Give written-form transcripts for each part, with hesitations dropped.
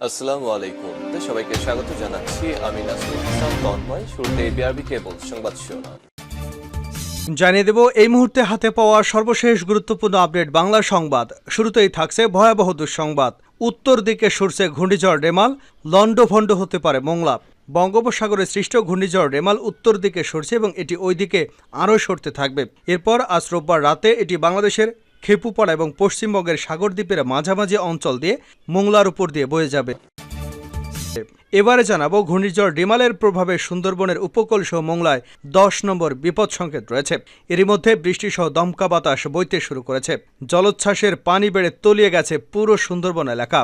আসসালামু আলাইকুম। সবাইকে স্বাগত জানাচ্ছি। আমি নাসরুল ইসলাম তন্ময়। শুরুতে বিআরবি কেবল সংবাদ শিরোনাম জানিয়ে দেব এই মুহূর্তে হাতে পাওয়া সর্বশেষ গুরুত্বপূর্ণ আপডেট বাংলা সংবাদ। শুরুতেই থাকছে ভয়াবহ দুঃসংবাদ। উত্তর দিকে সরছে ঘূর্ণিঝড় রেমাল, লন্ডভন্ড হতে পারে মোংলা। বঙ্গোপসাগরে সৃষ্ট ঘূর্ণিঝড় রেমাল উত্তর দিকে সরছে এবং এটি ওই দিকে আরও সরতে থাকবে। এরপর আজ রোববার রাতে এটি বাংলাদেশের খেপুপাড়া এবং পশ্চিমবঙ্গের সাগরদ্বীপের মাঝামাঝি অঞ্চল দিয়ে মোংলার উপর দিয়ে বয়ে যাবে। এবারে জানাবো ঘূর্ণিঝড় রেমালের প্রভাবে সুন্দরবনের উপকূল সহ মোংলায় 10 নম্বর বিপদ সংকেত রয়েছে। এরই মধ্যে বৃষ্টিসহ দমকা বাতাস বইতে শুরু করেছে। জলোচ্ছ্বাসের পানি বেড়ে তলিয়ে গেছে পুরো সুন্দরবন এলাকা।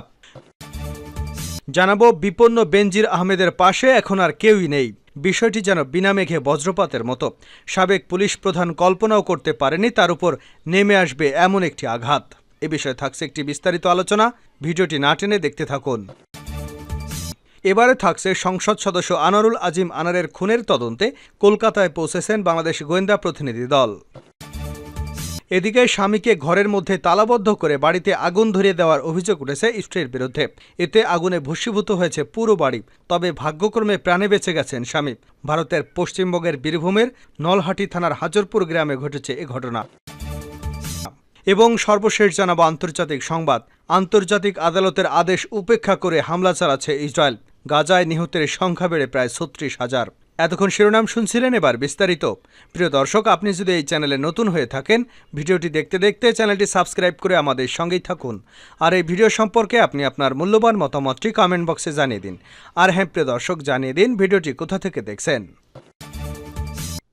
জানাবো বিপন্ন বেনজির আহমেদের পাশে এখন আর কেউই নেই। বিষয়টি যেন বিনা মেঘে বজ্রপাতের মতো। সাবেক পুলিশ প্রধান কল্পনাও করতে পারেনি তার উপর নেমে আসবে এমন একটি আঘাত। এ বিষয়ে থাকছে একটি বিস্তারিত আলোচনা, ভিডিওটি না টেনে দেখতে থাকুন। এবারে থাকছে সংসদ সদস্য আনারুল আজিম আনারের খুনের তদন্তে কলকাতায় পৌঁছেছেন বাংলাদেশ গোয়েন্দা প্রতিনিধি দল। এদিকে স্বামীকে ঘরের মধ্যে তালাবদ্ধ করে বাড়িতে আগুন ধরিয়ে দেওয়ার অভিযোগ উঠেছে স্ত্রীর বিরুদ্ধে। এতে আগুনে ভস্মীভূত হয়েছে পুরো বাড়ি। তবে ভাগ্যক্রমে প্রাণে বেঁচে গেছেন স্বামী। ভারতের পশ্চিমবঙ্গের বীরভূমের নলহাটি থানার হাজরপুর গ্রামে ঘটেছে এ ঘটনা। এবং সর্বশেষ জানাবো আন্তর্জাতিক সংবাদ। আন্তর্জাতিক আদালতের আদেশ উপেক্ষা করে হামলা চালাচ্ছে ইসরায়েল। গাজায় নিহতের সংখ্যা বেড়ে প্রায় 36,000। এতক্ষণ শিরোনাম শুনছিলেন, এবার বিস্তারিত। প্রিয় দর্শক, আপনি যদি এই চ্যানেলে নতুন হয়ে থাকেন, ভিডিওটি দেখতে দেখতে চ্যানেলটি সাবস্ক্রাইব করে আমাদের সঙ্গেই থাকুন। আর এই ভিডিও সম্পর্কে আপনি আপনার মূল্যবান মতামতটি কমেন্ট বক্সে জানিয়ে দিন। আর হ্যাঁ প্রিয় দর্শক, জানিয়ে দিন ভিডিওটি কোথা থেকে দেখছেন।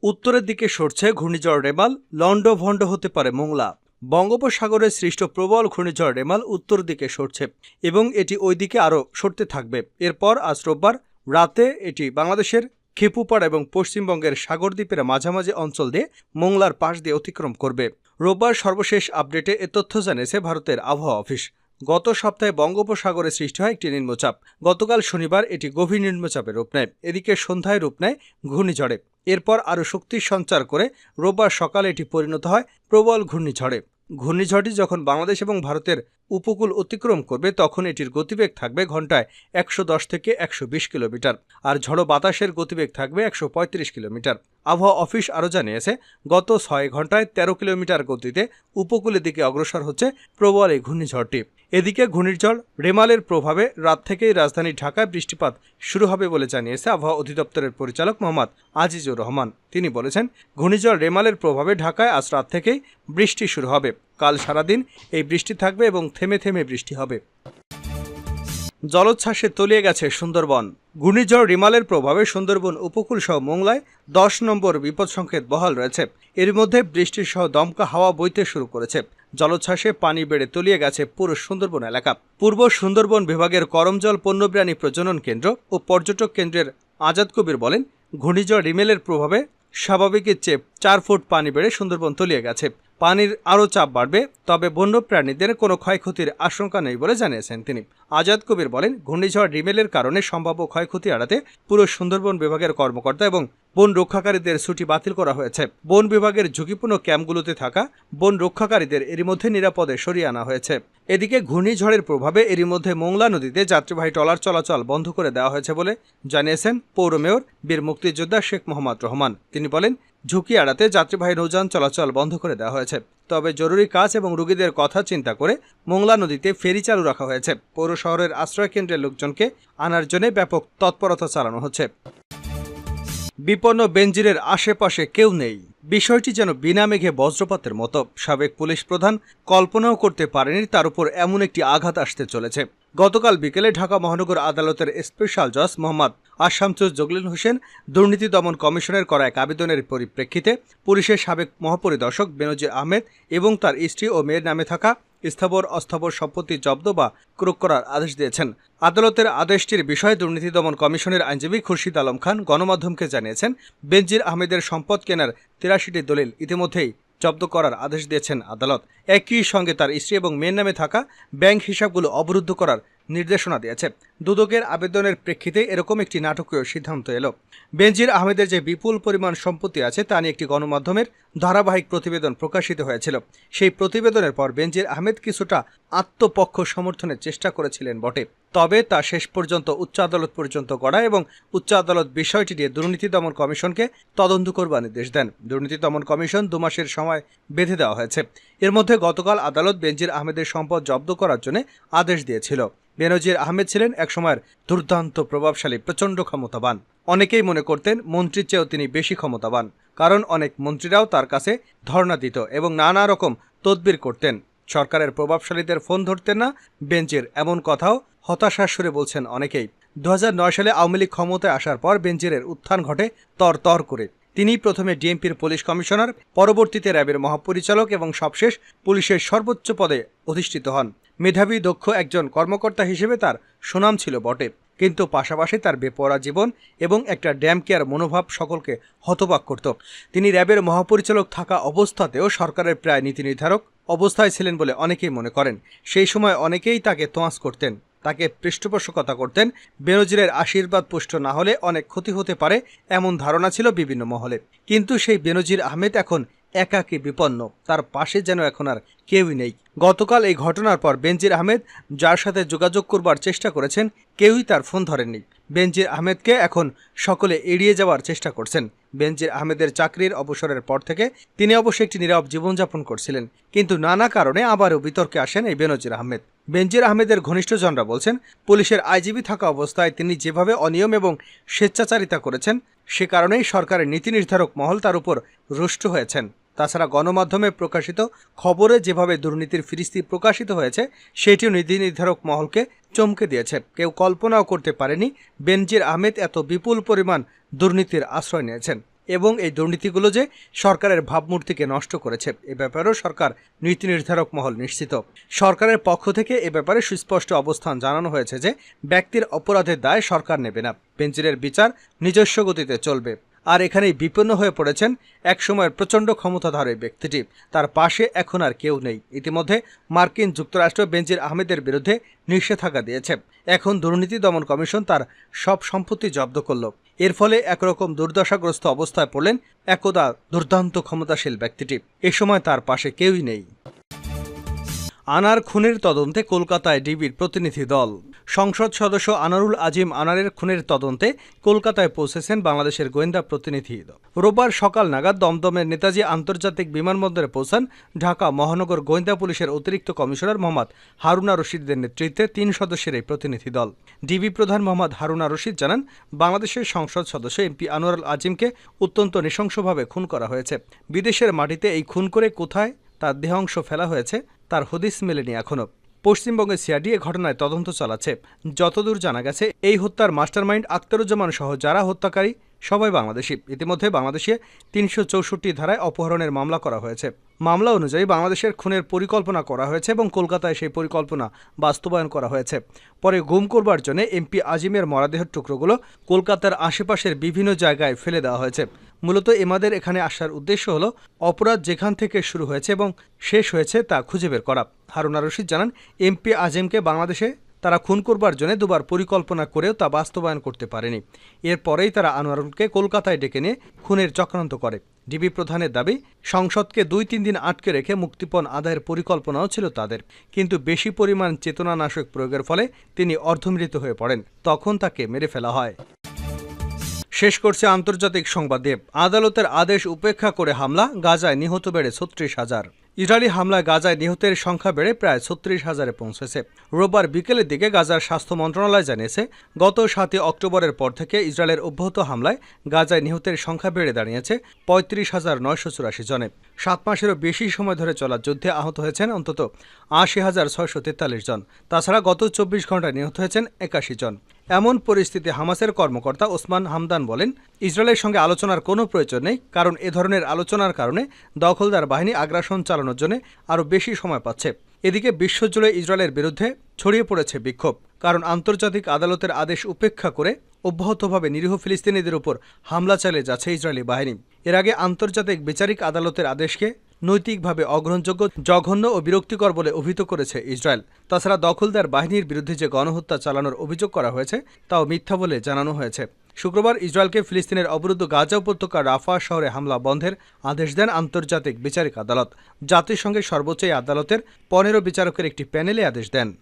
উত্তরের দিকে সরছে ঘূর্ণিঝড় রেমাল, লন্ডভন্ড হতে পারে মোংলা। বঙ্গোপসাগরে সৃষ্ট প্রবল ঘূর্ণিঝড় রেমাল উত্তর দিকে সরছে এবং এটি ওই দিকে আরও সরতে থাকবে। এরপর আজ রোববার রাতে এটি বাংলাদেশের খেপুপাড়া এবং পশ্চিমবঙ্গের সাগরদ্বীপের মাঝামাঝি অঞ্চল দিয়ে মোংলার পাশ দিয়ে অতিক্রম করবে। রোববার সর্বশেষ আপডেটে এ তথ্য জানিয়েছে ভারতের আবহাওয়া অফিস। গত সপ্তাহে বঙ্গোপসাগরে সৃষ্টি হয় একটি নিম্নচাপ। গতকাল শনিবার এটি গভীর নিম্নচাপে রূপ নেয়। এদিকে সন্ধ্যায় রূপ নেয় ঘূর্ণিঝড়ে। এরপর আরও শক্তি সঞ্চার করে রোববার সকালে এটি পরিণত হয় প্রবল ঘূর্ণিঝড়ে। ঘূর্ণিঝড়টি যখন বাংলাদেশ এবং ভারতের উপকূল অতিক্রম করবে তখন এটির গতিবেগ থাকবে ঘন্টায় 110 থেকে 120 কিলোমিটার, আর ঝড়ো বাতাসের গতিবেগ থাকবে 135 কিলোমিটার। আবহাওয়া অফিস আরও জানিয়েছে গত 6 ঘন্টায় 13 কিলোমিটার গতিতে উপকূলের দিকে অগ্রসর হচ্ছে প্রবল এই ঘূর্ণিঝড়টি। এদিকে ঘূর্ণিঝড় রেমালের প্রভাবে রাত থেকেই রাজধানী ঢাকায় বৃষ্টিপাত শুরু হবে বলে জানিয়েছে আবহাওয়া অধিদপ্তরের পরিচালক মোহাম্মদ আজিজুর রহমান। তিনি বলেছেন, ঘূর্ণিঝড় রেমালের প্রভাবে ঢাকায় আজ রাত থেকেই বৃষ্টি শুরু হবে। কাল সারাদিন এই বৃষ্টি থাকবে এবং থেমে থেমে বৃষ্টি হবে। জলোচ্ছ্বাসে তলিয়ে গেছে সুন্দরবন। ঘূর্ণিঝড় রিমালের প্রভাবে সুন্দরবন উপকূল সহ মোংলায় 10 নম্বর বিপদ সংকেত বহাল রয়েছে। এর মধ্যে বৃষ্টি সহ দমকা হাওয়া বইতে শুরু করেছে। জলোচ্ছ্বাসে পানি বেড়ে তলিয়ে গেছে পুরো সুন্দরবন এলাকা। পূর্ব সুন্দরবন বিভাগের করমজল বন্যপ্রাণী প্রজনন কেন্দ্র ও পর্যটক কেন্দ্রের আজাদ কবির বলেন, ঘূর্ণিঝড় রিমেলের প্রভাবে স্বাভাবিকের চেয়ে 4 ফুট পানি বেড়ে সুন্দরবন তলিয়ে গেছে। পানির আরও চাপ বাড়বে, তবে বন্যপ্রাণীদের কোনো ক্ষয়ক্ষতির আশঙ্কা নেই বলে জানিয়েছেন তিনি। আজাদ কবির বলেন, ঘূর্ণিঝড় রিমেলের কারণে সম্ভাব্য ক্ষয়ক্ষতি এড়াতে পুরো সুন্দরবন বিভাগের কর্মকর্তা এবং বন রক্ষাকারীদের ছুটি বাতিল করা হয়েছে। বন বিভাগের ঝুঁকিপূর্ণ ক্যাম্পগুলোতে থাকা বন রক্ষাকারীদের এরই মধ্যে নিরাপদে সরিয়ে আনা হয়েছে। এদিকে ঘূর্ণিঝড়ের প্রভাবে এরই মধ্যে মোংলা নদীতে যাত্রীবাহী ট্রলার চলাচল বন্ধ করে দেওয়া হয়েছে বলে জানিয়েছেন পৌর মেয়র বীর মুক্তিযোদ্ধা শেখ মোহাম্মদ রহমান। তিনি বলেন, ঝুঁকি এড়াতে যাত্রীবাহী নৌযান চলাচল বন্ধ করে দেওয়া হয়েছে। তবে জরুরি কাজ এবং রোগীদের কথা চিন্তা করে মোংলা নদীতে ফেরি চালু রাখা হয়েছে। পৌর শহরের আশ্রয় কেন্দ্রের লোকজনকে আনার জন্য ব্যাপক তৎপরতা চালানো হচ্ছে। বিপন্ন বেনজিরের আশেপাশে কেউ নেই। বিষয়টি যেন বিনা মেঘে বজ্রপাতের মতো। সাবেক পুলিশ প্রধান কল্পনাও করতে পারেনি তার উপর এমন একটি আঘাত আসতে চলেছে। গতকাল বিকেলে ঢাকা মহানগর আদালতের স্পেশাল জজ মোহাম্মদ আশামসুজ জগলিল হোসেন দুর্নীতি দমন কমিশনের করা এক আবেদনের পরিপ্রেক্ষিতে পুলিশের সাবেক মহাপরিদর্শক বেনজির আহমেদ এবং তার স্ত্রী ও মেয়ের নামে থাকা স্থাবর অস্থাবর সম্পত্তি জব্দ বা ক্রয় করার আদেশ দিয়েছেন। আদালতের আদেশটির বিষয়ে দুর্নীতি দমন কমিশনের আইনজীবী খুরশিদ আলম খান গণমাধ্যমকে জানিয়েছেন, বেনজির আহমেদের সম্পদ কেনার 83টি দলিল ইতিমধ্যেই জব্দ করার আদেশ দিয়েছেন আদালত। একই সঙ্গে তার স্ত্রী এবং মেয়ের নামে থাকা ব্যাংক হিসাবগুলো অবরুদ্ধ করার নির্দেশনা দিয়েছে। দুদকের আবেদনের প্রেক্ষিতে এরকম একটি নাটকীয় সিদ্ধান্ত এলো। বেনজির আহমেদের যে বিপুল পরিমাণ সম্পত্তি আছে তা নিয়ে একটি গণমাধ্যমের ধারাবাহিক প্রতিবেদন প্রকাশিত হয়েছিল। সেই প্রতিবেদনের পর বেনজির আহমেদ কিছুটা আত্মপক্ষ সমর্থনের চেষ্টা করেছিলেন বটে, তবে তা শেষ পর্যন্ত উচ্চ আদালত পর্যন্ত গড়ায় এবং উচ্চ আদালত বিষয়টি নিয়ে দুর্নীতি দমন কমিশনকে তদন্ত করবার নির্দেশ দেন। দুর্নীতি দমন কমিশন 2 মাসের সময় বেঁধে দেওয়া হয়েছে। এর মধ্যে গতকাল আদালত বেনজির আহমেদের সম্পদ জব্দ করার জন্য আদেশ দিয়েছিল। বেনজির আহমেদ ছিলেন একসময়ের দুর্দান্ত প্রভাবশালী, প্রচণ্ড ক্ষমতাবান। অনেকেই মনে করতেন মন্ত্রীর চেয়েও তিনি বেশি ক্ষমতাবান, কারণ অনেক মন্ত্রীরাও তার কাছে ধর্ণা দিত এবং নানা রকম তদবির করতেন। সরকারের প্রভাবশালীদের ফোন ধরতেন না বেনজির, এমন কথাও হতাশার সুরে বলছেন অনেকেই। 2009 সালে আওয়ামী লীগ ক্ষমতায় আসার পর বেনজিরের উত্থান ঘটে তর করে। তিনি প্রথমে ডিএমপির পুলিশ কমিশনার, পরবর্তীতে র্যাবের মহাপরিচালক এবং সবশেষ পুলিশের সর্বোচ্চ পদে অধিষ্ঠিত হন। মেধাবী, দক্ষ একজন কর্মকর্তা হিসেবে তার সুনাম ছিল বটে, কিন্তু পাশাপাশি তার বেপরোয়া জীবন এবং একটা ড্যাম কেয়ার মনোভাব সকলকে হতবাক করত। তিনি র্যাবের মহাপরিচালক থাকা অবস্থাতেও সরকারের প্রায় নীতি নির্ধারক অবস্থায় ছিলেন বলে অনেকেই মনে করেন। সেই সময় অনেকেই তাকে তোয়াজ করতেন, তাকে পৃষ্ঠপোষকতা করতেন। বেনজিরের আশীর্বাদ পুষ্ট না হলে অনেক ক্ষতি হতে পারে এমন ধারণা ছিল বিভিন্ন মহলে। কিন্তু সেই বেনজির আহমেদ এখন একাকী বিপন্ন, তার পাশে যেন এখন আর কেউই নেই। গতকাল এই ঘটনার পর বেনজির আহমেদ যার সাথে যোগাযোগ করবার চেষ্টা করেছেন, কেউই তার ফোন ধরেননি। বেনজির আহমেদকে এখন সকলে এড়িয়ে যাওয়ার চেষ্টা করছেন। বেনজির আহমেদের চাকরির অবসরের পর থেকে তিনি অবশ্যই একটি নীরব জীবনযাপন করছিলেন, কিন্তু নানা কারণে আবারও বিতর্কে আসেন এই বেনজির আহমেদ। বেনজির আহমেদের ঘনিষ্ঠজনরা বলছেন, পুলিশের আইজিপি থাকা অবস্থায় তিনি যেভাবে অনিয়ম এবং স্বেচ্ছাচারিতা করেছেন, সে কারণেই সরকারের নীতি নির্ধারক মহল তার উপর রুষ্ট হয়েছেন। তাছাড়া গণমাধ্যমে প্রকাশিত খবরে যেভাবে দুর্নীতির ফিরিস্তি প্রকাশিত হয়েছে, সেটিও নীতি নির্ধারক মহলকে চমকে দিয়েছে। কেউ কল্পনাও করতে পারেনি বেনজির আহমেদ এত বিপুল পরিমাণ দুর্নীতির আশ্রয় নিয়েছেন এবং এই দুর্নীতিগুলো যে সরকারের ভাবমূর্তিকে নষ্ট করেছে, এ ব্যাপারেও সরকার নীতি নির্ধারক মহল নিশ্চিত। সরকারের পক্ষ থেকে এ ব্যাপারে সুস্পষ্ট অবস্থান জানানো হয়েছে যে ব্যক্তির অপরাধের দায় সরকার নেবে না, বেনজিরের বিচার নিজস্ব গতিতে চলবে। আর এখানেই বিপন্ন হয়ে পড়েছেন একসময়ের প্রচণ্ড ক্ষমতাধারী ব্যক্তিটি, তার পাশে এখন আর কেউ নেই। ইতিমধ্যে মার্কিন যুক্তরাষ্ট্র বেনজির আহমেদের বিরুদ্ধে নিষেধাজ্ঞা দিয়েছে। এখন দুর্নীতি দমন কমিশন তার সব সম্পত্তি জব্দ করল। এর ফলে একরকম দুর্দশাগ্রস্ত অবস্থায় পড়লেন একদা দুর্দান্ত ক্ষমতাশীল ব্যক্তিটি। এ সময় তার পাশে কেউই নেই। আনার খুনের তদন্তে কলকাতায় ডিবির প্রতিনিধি দল। সংসদ সদস্য আনারুল আজিম আনারের খুনের তদন্তে কলকাতায় পৌঁছেছেন বাংলাদেশের গোয়েন্দা প্রতিনিধি দল। রোববার সকাল নাগাদ দমদমের নেতাজি আন্তর্জাতিক বিমানবন্দরে পৌঁছান ঢাকা মহানগর গোয়েন্দা পুলিশের অতিরিক্ত কমিশনার মোহাম্মদ হারুনা রশিদের নেতৃত্বে 3 সদস্যের এই প্রতিনিধি দল। ডিবি প্রধান মোহাম্মদ হারুনা রশিদ জানান, বাংলাদেশের সংসদ সদস্য এমপি আনোয়ারুল আজিমকে অত্যন্ত নৃশংসভাবে খুন করা হয়েছে। বিদেশের মাটিতে এই খুন করে কোথায় তার দেহাংশ ফেলা হয়েছে তার হদিস মেলেনি এখনো। পশ্চিমবঙ্গের সিআইডি এ ঘটনায় তদন্ত চালাচ্ছে। যতদূর জানা গেছে, এই হত্যার মাস্টারমাইন্ড আখতারুজ্জামান সহ যারা হত্যাকারী সবাই বাংলাদেশি। ইতিমধ্যে বাংলাদেশে 364 ধারায় অপহরণের মামলা করা হয়েছে। মামলা অনুযায়ী বাংলাদেশের খুনের পরিকল্পনা করা হয়েছে এবং কলকাতায় সেই পরিকল্পনা বাস্তবায়ন করা হয়েছে। পরে গুম করবার জন্য এমপি আজিমের মরদেহের টুকরোগুলো কলকাতার আশেপাশের বিভিন্ন জায়গায় ফেলে দেওয়া হয়েছে। মূলত এমাদের এখানে আসার উদ্দেশ্য হলো অপরাধ যেখান থেকে শুরু হয়েছে এবং শেষ হয়েছে তা খুঁজে বের করা। হারুনা রশিদ জানান, এমপি আজিমকে বাংলাদেশে তারা খুন করবার জন্য 2বার পরিকল্পনা করেও তা বাস্তবায়ন করতে পারেনি। এরপরেই তারা আনোয়ারুলকে কলকাতায় ডেকে নিয়ে খুনের চক্রান্ত করে। ডিবি প্রধানের দাবি, সংসদকে 2-3 দিন আটকে রেখে মুক্তিপণ আদায়ের পরিকল্পনাও ছিল তাদের, কিন্তু বেশি পরিমাণ চেতনানাশক প্রয়োগের ফলে তিনি অর্ধমৃত হয়ে পড়েন। তখন তাকে মেরে ফেলা হয়। শেষ করছে আন্তর্জাতিক সংবাদ দিয়ে। আদালতের আদেশ উপেক্ষা করে হামলা, গাজায় নিহত বেড়ে 36,000। ইসরায়েলি হামলায় গাজায় নিহতের সংখ্যা বেড়ে প্রায় 36,000-এ পৌঁছেছে। রোববার বিকেলের দিকে গাজার স্বাস্থ্য মন্ত্রণালয় জানিয়েছে, গত 7 অক্টোবরের পর থেকে ইসরায়েলের অব্যাহত হামলায় গাজায় নিহতের সংখ্যা বেড়ে দাঁড়িয়েছে 35,984 জনে। 7 মাসেরও বেশি সময় ধরে চলা যুদ্ধে আহত হয়েছেন অন্তত 80,643 জন। তাছাড়া গত 24 ঘন্টায় নিহত হয়েছেন 81 জন। এমন পরিস্থিতি হামাসের কর্মকর্তা ওসমান হামদান বলেন, ইসরায়েলের সঙ্গে আলোচনার কোনো প্রয়োজন নেই, কারণ এ ধরনের আলোচনার কারণে দখলদার বাহিনী আগ্রাসন চালানোর জন্য আরও বেশি সময় পাচ্ছে। এদিকে বিশ্বজুড়ে ইসরায়েলের বিরুদ্ধে ছড়িয়ে পড়েছে বিক্ষোভ, কারণ আন্তর্জাতিক আদালতের আদেশ উপেক্ষা করে অব্যাহতভাবে নিরীহ ফিলিস্তিনিদের উপর হামলা চালিয়ে যাচ্ছে ইসরায়েলি বাহিনী। এর আগে আন্তর্জাতিক বিচারিক আদালতের আদেশকে নৈতিকভাবে অগ্রহণযোগ্য, জঘন্য ও বিরক্তিকর বলে অভিহিত করেছে ইসরায়েল। তাছাড়া দখলদার বাহিনীর বিরুদ্ধে যে গণহত্যা চালানোর অভিযোগ করা হয়েছে তাও মিথ্যা বলে জানানো হয়েছে। শুক্রবার ইসরায়েলকে ফিলিস্তিনের অবরুদ্ধ গাজা উপত্যকার রাফা শহরে হামলা বন্ধের আদেশ দেন আন্তর্জাতিক বিচারিক আদালত। জাতিসংঘের সর্বোচ্চ এই আদালতের 15 বিচারকের একটি প্যানেলে আদেশ দেন।